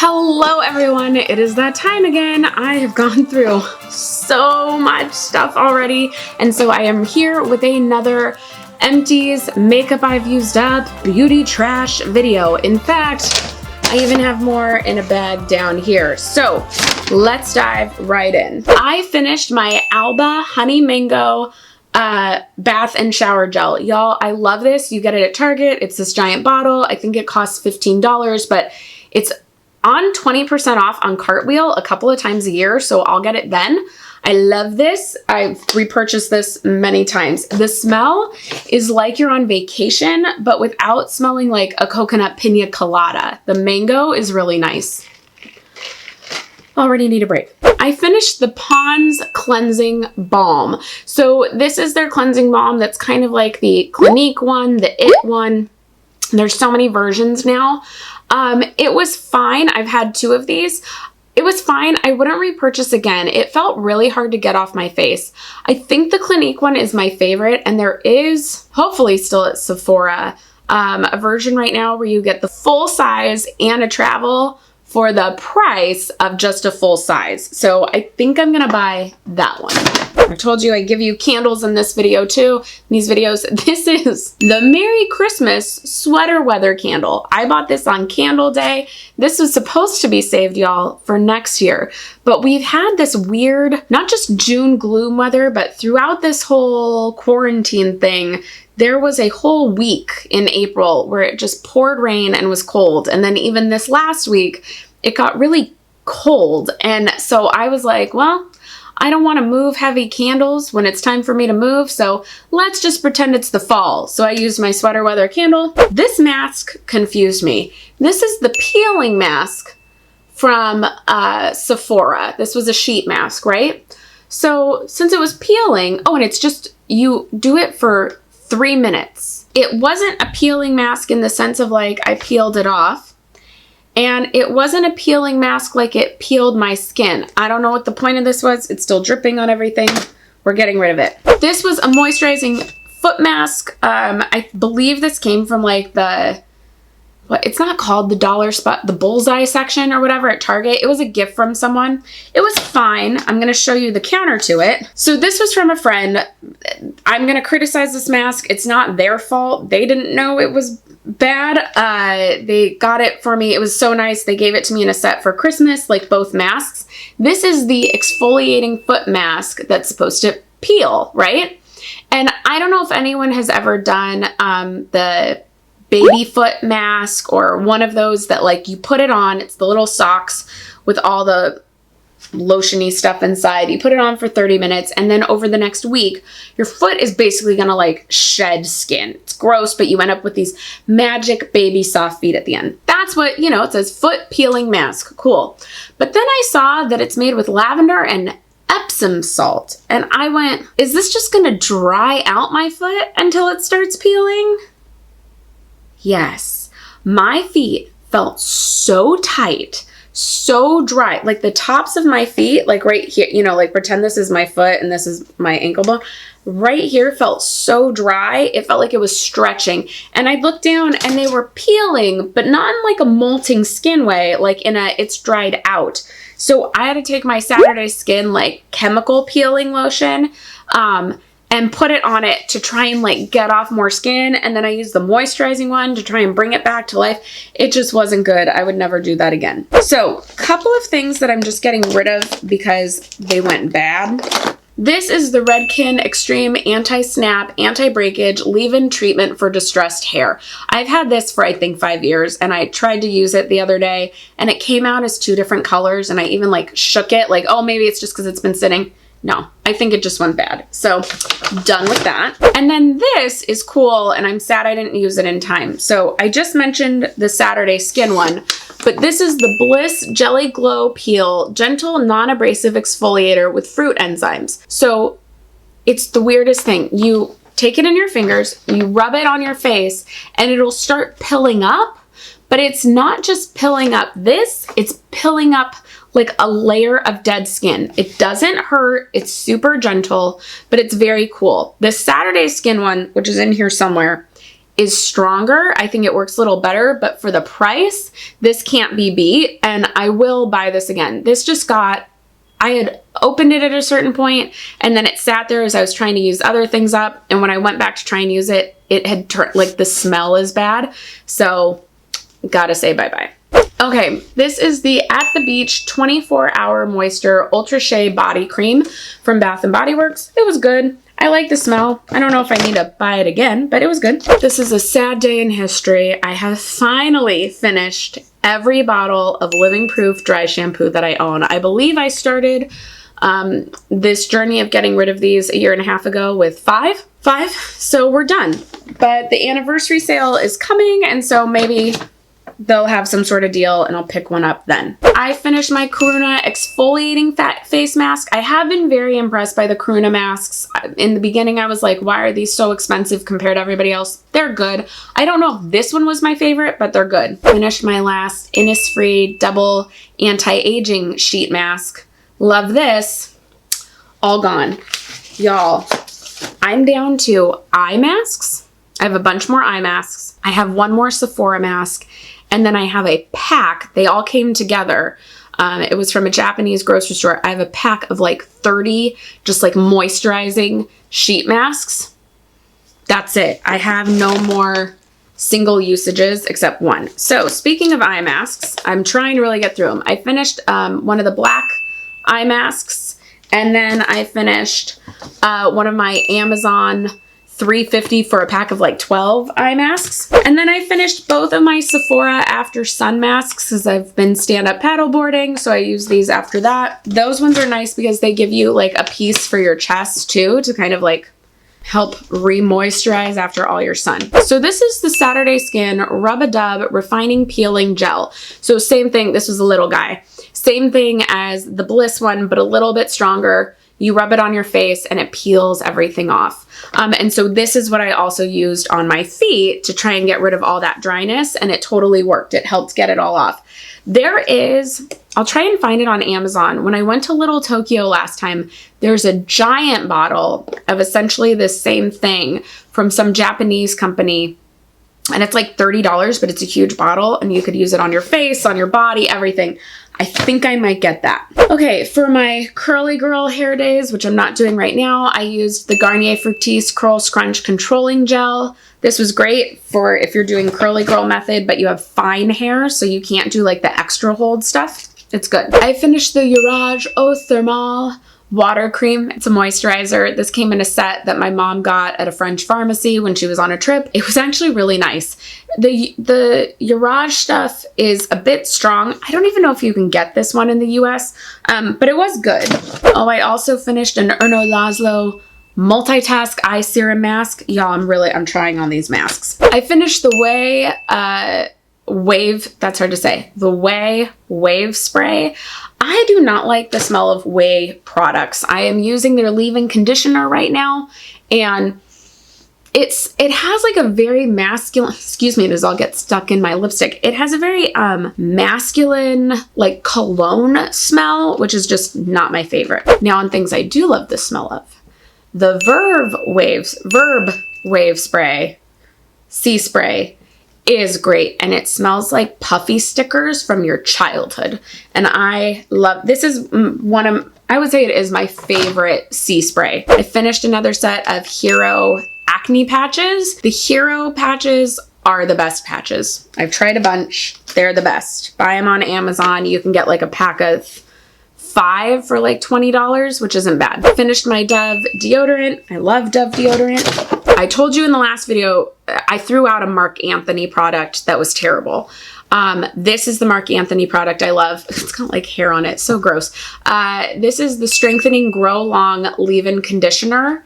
Hello everyone, it is that time again. I have gone through so much stuff already, and so I am here with another Empties makeup I've used up beauty trash video. In fact, I even have more in a bag down here. So let's dive right in. I finished my ALBA Honey Mango bath and shower gel. Y'all, I love this. You get it at Target. It's this giant bottle. I think it costs $15, but it's on 20% off on Cartwheel a couple of times a year, so I'll get it then. I love this. I've repurchased this many times. The smell is like you're on vacation, but without smelling like a coconut pina colada. The mango is really nice. Already need a break. I finished the Pond's Cleansing Balm. So this is their cleansing balm that's kind of like the Clinique one, the It one. There's so many versions now. It was fine. I've had 2 of these. It was fine. I wouldn't repurchase again. It felt really hard to get off my face. I think the Clinique one is my favorite, and there is, hopefully still at Sephora, a version right now where you get the full size and a travel for the price of just a full size. So I think I'm gonna buy that one. I told you I give you candles in this video too. In these videos, this is the Merry Christmas sweater weather candle. I bought this on Candle Day. This was supposed to be saved, y'all, for next year. But we've had this weird, not just June gloom weather, but throughout this whole quarantine thing, there was a whole week in April where it just poured rain and was cold. And then even this last week, it got really cold. And so I was like, well, I don't want to move heavy candles when it's time for me to move, so let's just pretend it's the fall. So I used my sweater weather candle. This mask confused me. This is the peeling mask from Sephora. This was a sheet mask, right? So since it was peeling, oh, and it's just, you do it for 3 minutes. It wasn't a peeling mask in the sense of like I peeled it off. And it wasn't a peeling mask like it peeled my skin. I don't know what the point of this was. It's still dripping on everything. We're getting rid of it. This was a moisturizing foot mask. I believe this came from like the, what, it's not called the dollar spot, the bullseye section or whatever at Target. It was a gift from someone. It was fine. I'm gonna show you the counter to it. So this was from a friend. I'm gonna criticize this mask. It's not their fault. They didn't know it was bad. They got it for me. It was so nice. They gave it to me in a set for Christmas, like both masks. This is the exfoliating foot mask that's supposed to peel, right? And I don't know if anyone has ever done the baby foot mask or one of those that like you put it on. It's the little socks with all the lotiony stuff inside. You put it on for 30 minutes and then over the next week, your foot is basically gonna like shed skin. It's gross, but you end up with these magic baby soft feet at the end. That's what, you know, it says foot peeling mask. Cool. But then I saw that it's made with lavender and Epsom salt. And I went, is this just gonna dry out my foot until it starts peeling? Yes. My feet felt so tight, so dry, like the tops of my feet, like right here, you know, like pretend this is my foot and this is my ankle bone. Right here felt so dry. It felt like it was stretching. And I looked down and they were peeling, but not in like a molting skin way, like in a, it's dried out. So I had to take my Saturday Skin like chemical peeling lotion, and put it on it to try and like get off more skin. And then I used the moisturizing one to try and bring it back to life. It just wasn't good. I would never do that again. So a couple of things that I'm just getting rid of because they went bad. This is the REDKEN Extreme Anti-Snap Anti-Breakage Leave-In Treatment for Distressed Hair. I've had this for I think 5 years and I tried to use it the other day and it came out as 2 different colors and I even like shook it like, oh, maybe it's just because it's been sitting. No, I think it just went bad. So done with that. And then this is cool and I'm sad I didn't use it in time. So I just mentioned the Saturday Skin one, but this is the BLISS Jelly Glow Peel Gentle Non-Abrasive Exfoliator with fruit enzymes. So it's the weirdest thing. You take it in your fingers, you rub it on your face and it'll start pilling up, but it's not just pilling up this, it's pilling up like a layer of dead skin. It doesn't hurt, it's super gentle, but it's very cool. The Saturday Skin one, which is in here somewhere, is stronger. I think it works a little better, but for the price, this can't be beat, and I will buy this again. This just got, I had opened it at a certain point, and then it sat there as I was trying to use other things up, and when I went back to try and use it, it had turned, like the smell is bad, so gotta say bye-bye. Okay, this is the At the Beach 24-Hour Moisture Ultra Shea Body Cream from Bath & Body Works. It was good. I like the smell. I don't know if I need to buy it again, but it was good. This is a sad day in history. I have finally finished every bottle of Living Proof dry shampoo that I own. I believe I started this journey of getting rid of these a year and a half ago with five. So we're done. But the anniversary sale is coming, and so maybe they'll have some sort of deal and I'll pick one up then. I finished my KARUNA exfoliating fat face mask. I have been very impressed by the KARUNA masks. In the beginning, I was like, why are these so expensive compared to everybody else? They're good. I don't know if this one was my favorite, but they're good. Finished my last Innisfree double anti-aging sheet mask. Love this. All gone. Y'all, I'm down to eye masks. I have a bunch more eye masks. I have one more SEPHORA mask. And then I have a pack. They all came together. It was from a Japanese grocery store. I have a pack of like 30 just like moisturizing sheet masks. That's it. I have no more single usages except one. So speaking of eye masks, I'm trying to really get through them. I finished one of the BLAQ eye masks. And then I finished one of my Amazon $3.50 for a pack of like 12 eye masks. And then I finished both of my SEPHORA after sun masks because I've been stand-up paddleboarding, so I use these after that. Those ones are nice because they give you like a piece for your chest too to kind of like help re-moisturize after all your sun. So this is the Saturday Skin Rub-A-Dub Refining Peeling Gel. So same thing, this was a little guy. Same thing as the BLISS one, but a little bit stronger. You rub it on your face and it peels everything off. And so this is what I also used on my feet to try and get rid of all that dryness, and it totally worked. It helped get it all off. There is, I'll try and find it on Amazon. When I went to Little Tokyo last time, there's a giant bottle of essentially the same thing from some Japanese company. And it's like $30, but it's a huge bottle and you could use it on your face, on your body, everything. I think I might get that. Okay, for my curly girl hair days, which I'm not doing right now, I used the Garnier Fructis Curl Scrunch Controlling Gel. This was great for if you're doing curly girl method, but you have fine hair, so you can't do like the extra hold stuff. It's good. I finished the URIAGE Eau Thermale water cream. It's a moisturizer. This came in a set that my mom got at a French pharmacy when she was on a trip. It was actually really nice. The URIAGE stuff is a bit strong. I don't even know if you can get this one in the US, but it was good. Oh, I also finished an ERNO LASZLO multitask eye serum mask. Y'all, I'm trying on these masks. I finished the Wave, that's hard to say, the Wave spray. I do not like the smell of Way products. I am using their leave-in conditioner right now, and it has like a very masculine, excuse me, this all gets stuck in my lipstick. It has a very masculine like cologne smell, which is just not my favorite. Now on things I do love the smell of, the VERB Wave spray, Sea Spray, is great, and it smells like puffy stickers from your childhood, and I love this. Is one of, I would say it is my favorite sea spray. I finished another set of Hero acne patches. The Hero patches are the best patches. I've tried a bunch. They're the best. Buy them on Amazon. You can get like a pack of 5 for like $20, which isn't bad. Finished my Dove deodorant. I love Dove deodorant. I told you in the last video, I threw out a Marc Anthony product that was terrible. This is the Marc Anthony product I love. It's got like hair on it, so gross. This is the Strengthening Grow Long Leave-In Conditioner.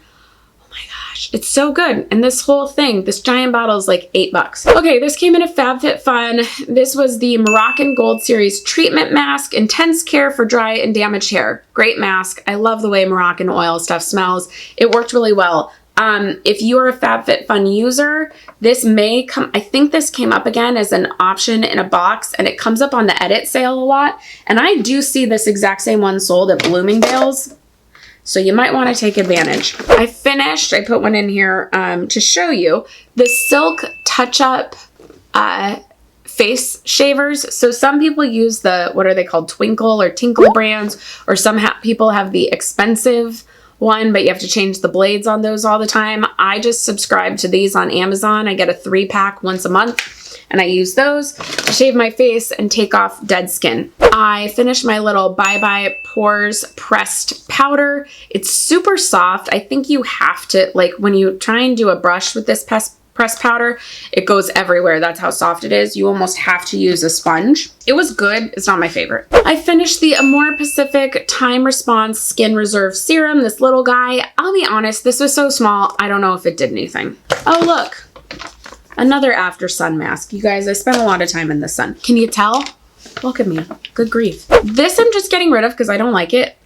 Oh my gosh, it's so good. And this whole thing, this giant bottle is like $8. Okay, this came in a FabFitFun. This was the Moroccan Gold Series Treatment Mask, Intense Care for Dry and Damaged Hair. Great mask. I love the way Moroccan oil stuff smells. It worked really well. If you are a FabFitFun user, this may come, I think this came up again as an option in a box, and it comes up on the edit sale a lot. And I do see this exact same one sold at Bloomingdale's. So you might want to take advantage. I put one in here to show you the Silk Touch Up face shavers. So some people use the, what are they called? Twinkle or Tinkle brands, or some people have the expensive one, but you have to change the blades on those all the time. I just subscribe to these on Amazon. I get a 3-pack once a month, and I use those to shave my face and take off dead skin. I finished my little Bye Bye Pores pressed powder. It's super soft. I think you have to, like, when you try and do a brush with this pressed powder, it goes everywhere. That's how soft it is. You almost have to use a sponge. It was good. It's not my favorite. I finished the Amore Pacific Time Response Skin Reserve Serum, this little guy. I'll be honest, this was so small, I don't know if it did anything. Oh, look. Another after sun mask. You guys, I spent a lot of time in the sun. Can you tell? Look at me. Good grief. This I'm just getting rid of because I don't like it.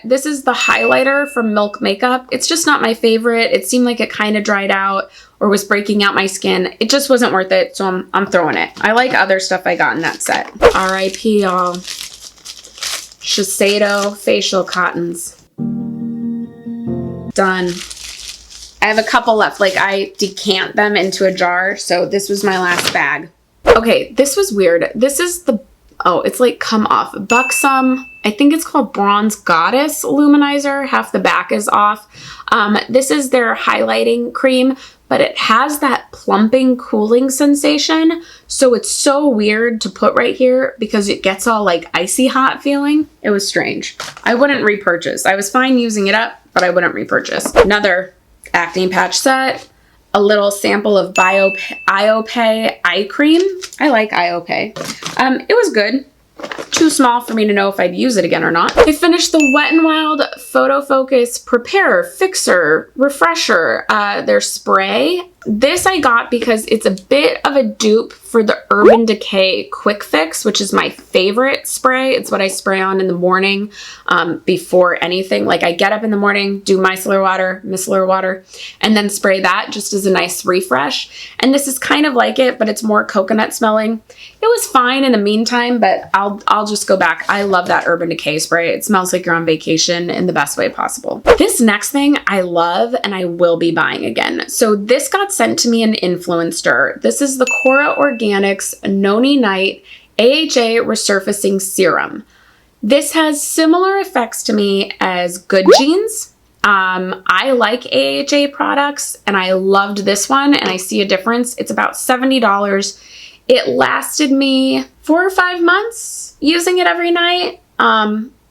This is the highlighter from Milk Makeup. It's just not my favorite. It seemed like it kind of dried out or was breaking out my skin. It just wasn't worth it, so I'm throwing it. I like other stuff I got in that set. R.I.P. y'all. Shiseido facial cottons. Done. I have a couple left. Like, I decant them into a jar, so this was my last bag. Okay, this was weird. This is the, oh, it's like come off. Buxom, I think it's called Bronze Goddess Luminizer. Half the back is off. This is their highlighting cream, but it has that plumping, cooling sensation. So it's so weird to put right here because it gets all like icy hot feeling. It was strange. I wouldn't repurchase. I was fine using it up, but I wouldn't repurchase. Another acne patch set. A little sample of IOPay eye cream. I like IOPay. It was good. Too small for me to know if I'd use it again or not. I finished the Wet n Wild Photo Focus Preparer, Fixer, Refresher, their spray. This I got because it's a bit of a dupe for the Urban Decay Quick Fix, which is my favorite spray. It's what I spray on in the morning before anything. Like, I get up in the morning, do micellar water, and then spray that just as a nice refresh. And this is kind of like it, but it's more coconut smelling. It was fine in the meantime, but I'll just go back. I love that Urban Decay spray. It smells like you're on vacation in the best way possible. This next thing I love and I will be buying again. So this got sent to me in Influencer. This is the Cora Organics Noni Night AHA Resurfacing Serum. This has similar effects to me as Good Genes. I like AHA products and I loved this one and I see a difference. It's about $70. It lasted me 4 or 5 months using it every night.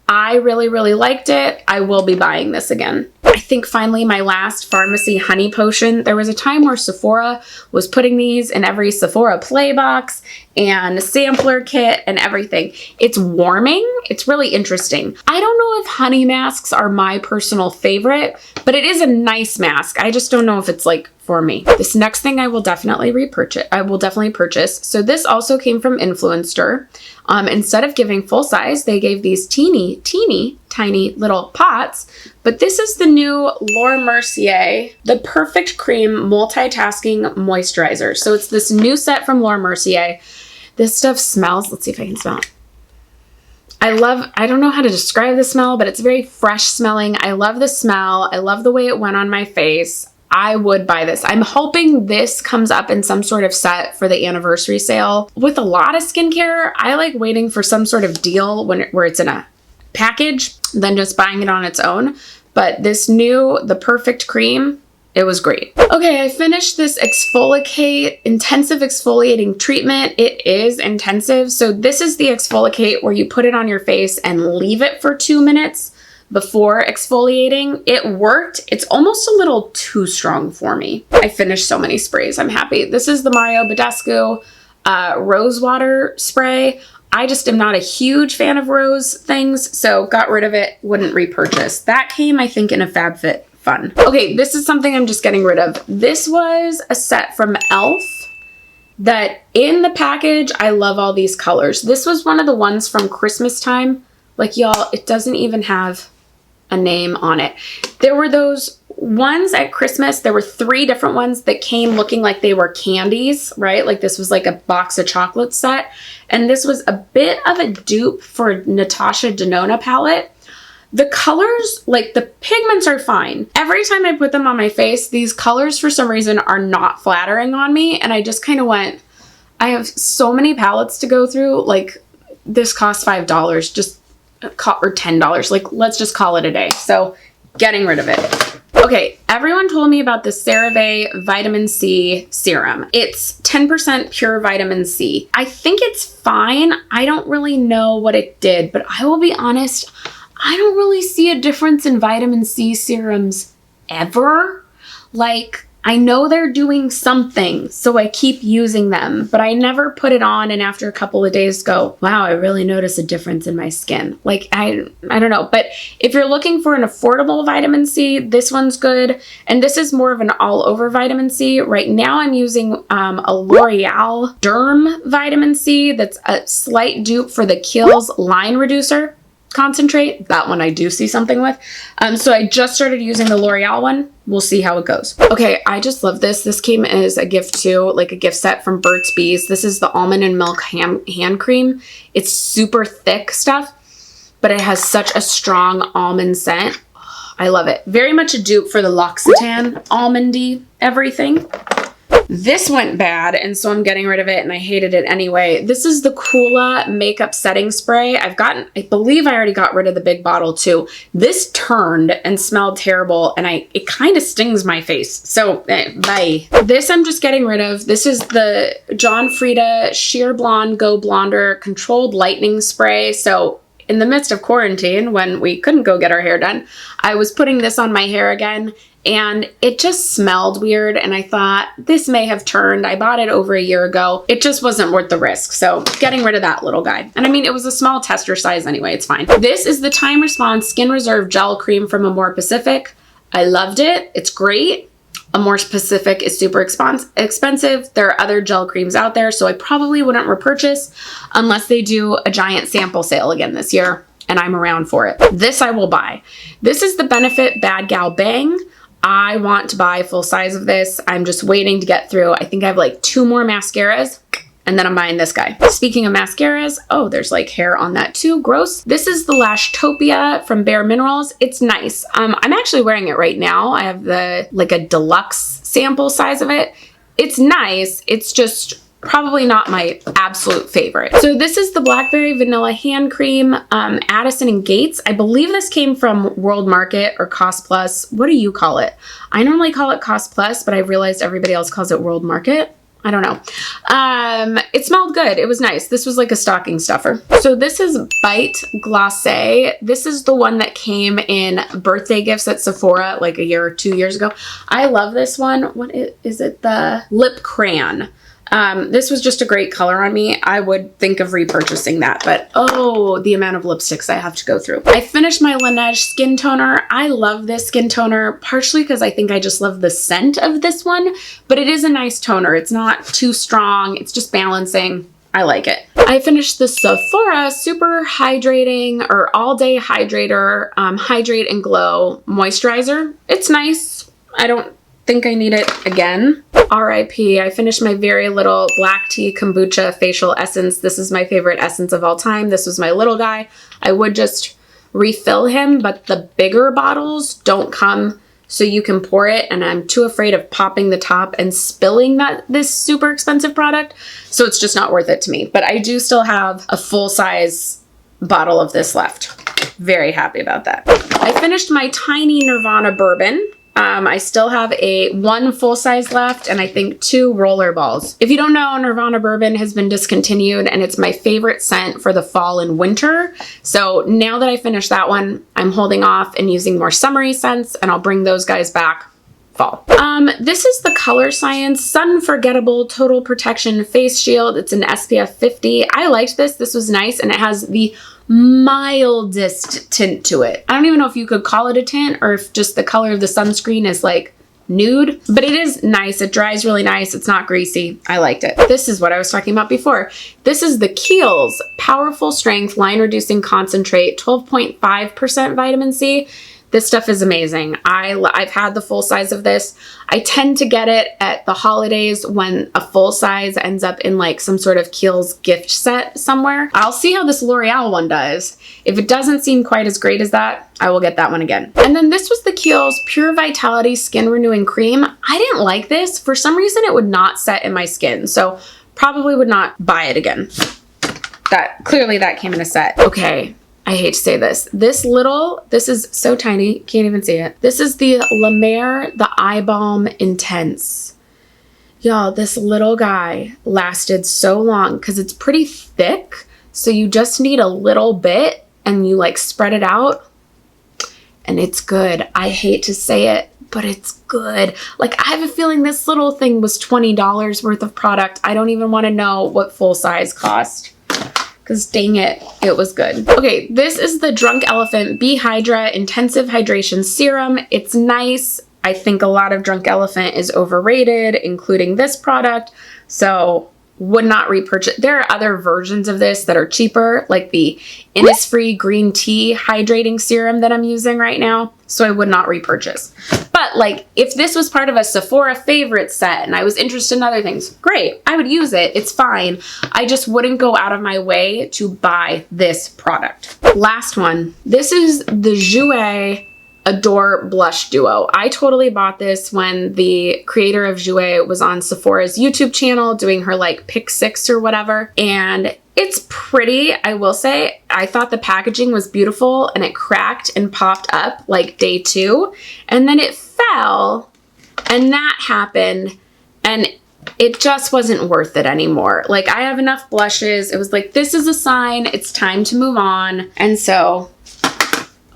I really, really liked it. I will be buying this again. I think finally my last pharmacy honey potion. There was a time where Sephora was putting these in every Sephora play box and sampler kit and everything. It's warming. It's really interesting. I don't know if honey masks are my personal favorite, but it is a nice mask. I just don't know if it's like for me. This next thing I will definitely purchase. So this also came from Influencer. Instead of giving full size, they gave these teeny tiny little pots, but this is the new Laura Mercier, the Perfect Cream Multitasking Moisturizer. So it's this new set from Laura Mercier. This stuff smells, let's see if I can smell it. I don't know how to describe the smell, but it's very fresh smelling. I love the smell. I love the way it went on my face. I would buy this. I'm hoping this comes up in some sort of set for the anniversary sale. With a lot of skincare, I like waiting for some sort of deal where it's in a package than just buying it on its own. But this new, the Perfect Cream, it was great. Okay, I finished this intensive exfoliating treatment. It is intensive. So this is the exfoliate where you put it on your face and leave it for 2 minutes before exfoliating. It worked. It's almost a little too strong for me. I finished so many sprays. I'm happy. This is the Mario Badescu Rose Water Spray. I just am not a huge fan of rose things, so got rid of it, wouldn't repurchase. That came, I think, in a FabFitFun. Okay, this is something I'm just getting rid of. This was a set from e.l.f. that in the package, I love all these colors. This was one of the ones from Christmas time. Like, y'all, it doesn't even have a name on it. There were those ones at Christmas. There were 3 different ones that came looking like they were candies, right? Like this was like a box of chocolates set. And this was a bit of a dupe for Natasha Denona palette. The colors, like the pigments are fine. Every time I put them on my face, these colors for some reason are not flattering on me. And I just kind of went, I have so many palettes to go through. Like this costs $5, just or $10. Like let's just call it a day. So getting rid of it. Okay, everyone told me about the CeraVe Vitamin C Serum. It's 10% pure vitamin C. I think it's fine. I don't really know what it did, but I will be honest, I don't really see a difference in vitamin C serums ever. Like, I know they're doing something, so I keep using them, but I never put it on and after a couple of days go, wow, I really notice a difference in my skin. Like, I don't know. But if you're looking for an affordable vitamin C, this one's good. And this is more of an all over vitamin C. Right now I'm using a L'Oreal Derm Vitamin C that's a slight dupe for the KIEHL'S line reducer concentrate. That one I do see something with. So I just started using the L'Oreal one. We'll see how it goes. Okay, I just love this. This came as a gift too, like a gift set from BURT'S. This is the almond and milk hand cream. It's super thick stuff, but it has such a strong almond scent. I love it. Very much a dupe for the L'Occitane almondy everything. This went bad, and so I'm getting rid of it, and I hated it anyway. This is the Coola makeup setting spray. I believe I already got rid of the big bottle too. This turned and smelled terrible, and it kind of stings my face. So bye. This I'm just getting rid of. This is the John Frieda Sheer Blonde Go Blonder Controlled Lightening Spray. So in the midst of quarantine, when we couldn't go get our hair done, I was putting this on my hair again, and it just smelled weird, and I thought this may have turned. I bought it over a year ago. It just wasn't worth the risk, so getting rid of that little guy. And I mean, it was a small tester size anyway, it's fine. This is the Time Response Skin Reserve Gel Cream from Amore Pacific. I loved it. It's great. Amore Pacific is super expensive. There are other gel creams out there, so I probably wouldn't repurchase unless they do a giant sample sale again this year, and I'm around for it. This I will buy. This is the Benefit Bad Gal Bang. I want to buy full size of this. I'm just waiting to get through. I think I have like 2 more mascaras, and then I'm buying this guy. Speaking of mascaras, oh, there's like hair on that too. Gross. This is the Lashtopia from Bare Minerals. It's nice. I'm actually wearing it right now. I have like a deluxe sample size of it. It's nice. It's just probably not my absolute favorite. So this is the Blackberry Vanilla Hand Cream, Addison and Gates. I believe this came from World Market or Cost Plus. What do you call it? I normally call it Cost Plus, but I realized everybody else calls it World Market. I don't know. It smelled good. It was nice. This was like a stocking stuffer. So this is Bite Glacé. This is the one that came in birthday gifts at Sephora like a year or 2 years ago. I love this one. What is it? The Lip Crayon. This was just a great color on me. I would think of repurchasing that, but oh, the amount of lipsticks I have to go through. I finished my Laneige skin toner. I love this skin toner, partially because I think I just love the scent of this one, but it is a nice toner. It's not too strong. It's just balancing. I like it. I finished the SEPHORA Super Hydrating or All Day Hydrator Hydrate and Glow Moisturizer. It's nice. I don't think I need it again. RIP. I finished my Very Little Black Tea Kombucha Facial Essence. This is my favorite essence of all time. This was my little guy. I would just refill him, but the bigger bottles don't come so you can pour it, and I'm too afraid of popping the top and spilling this super expensive product, so it's just not worth it to me. But I do still have a full-size bottle of this left. Very happy about that. I finished my tiny Nirvana bourbon. I still have one full size left, and I think 2 roller balls. If you don't know, Nirvana bourbon has been discontinued, and it's my favorite scent for the fall and winter. So now that I finished that one, I'm holding off and using more summery scents, and I'll bring those guys back fall. This is the Color Science Sun Forgettable Total Protection Face Shield. It's an SPF 50. I liked this. This was nice, and it has the mildest tint to it. I don't even know if you could call it a tint or if just the color of the sunscreen is like nude, but it is nice. It dries really nice. It's not greasy. I liked it. This is what I was talking about before. This is the KIEHL'S Powerful Strength Line Reducing Concentrate, 12.5% vitamin C. This stuff is amazing. I've had the full size of this. I tend to get it at the holidays when a full size ends up in like some sort of KIEHL'S gift set somewhere. I'll see how this L'Oreal one does. If it doesn't seem quite as great as that, I will get that one again. And then this was the KIEHL'S Pure Vitality Skin Renewing Cream. I didn't like this. For some reason, it would not set in my skin. So probably would not buy it again. Clearly that came in a set. Okay. I hate to say this. This is so tiny, can't even see it. This is the La Mer, the Eye Balm Intense. Y'all, this little guy lasted so long because it's pretty thick. So you just need a little bit and you like spread it out and it's good. I hate to say it, but it's good. Like I have a feeling this little thing was $20 worth of product. I don't even want to know what full size cost. Because dang it, it was good. Okay, this is the Drunk Elephant B-Hydra Intensive Hydration Serum. It's nice. I think a lot of Drunk Elephant is overrated, including this product. So would not repurchase. There are other versions of this that are cheaper, like the Innisfree Green Tea Hydrating Serum that I'm using right now. So I would not repurchase. But like, if this was part of a Sephora favorite set and I was interested in other things, great, I would use it. It's fine. I just wouldn't go out of my way to buy this product. Last one. This is the Jouer Adore Blush Duo. I totally bought this when the creator of Jouer was on Sephora's YouTube channel doing her like pick 6 or whatever. And it's pretty, I will say. I thought the packaging was beautiful and it cracked and popped up like day 2. And then it fell and that happened and it just wasn't worth it anymore. Like I have enough blushes. It was like, this is a sign, it's time to move on. And so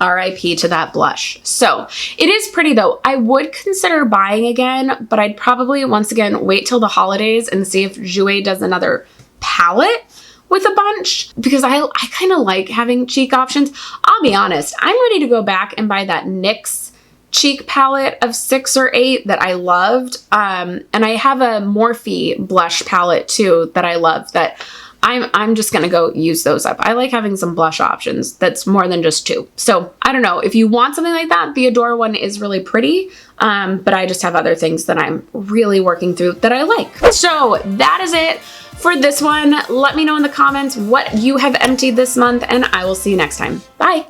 RIP to that blush. So it is pretty though. I would consider buying again, but I'd probably once again wait till the holidays and see if Jouer does another palette with a bunch because I kind of like having cheek options. I'll be honest, I'm ready to go back and buy that NYX cheek palette of 6 or 8 that I loved. And I have a Morphe blush palette too that I love that I'm just gonna go use those up. I like having some blush options that's more than just 2. So I don't know, if you want something like that, the Adore one is really pretty, but I just have other things that I'm really working through that I like. So that is it for this one. Let me know in the comments what you have emptied this month and I will see you next time. Bye.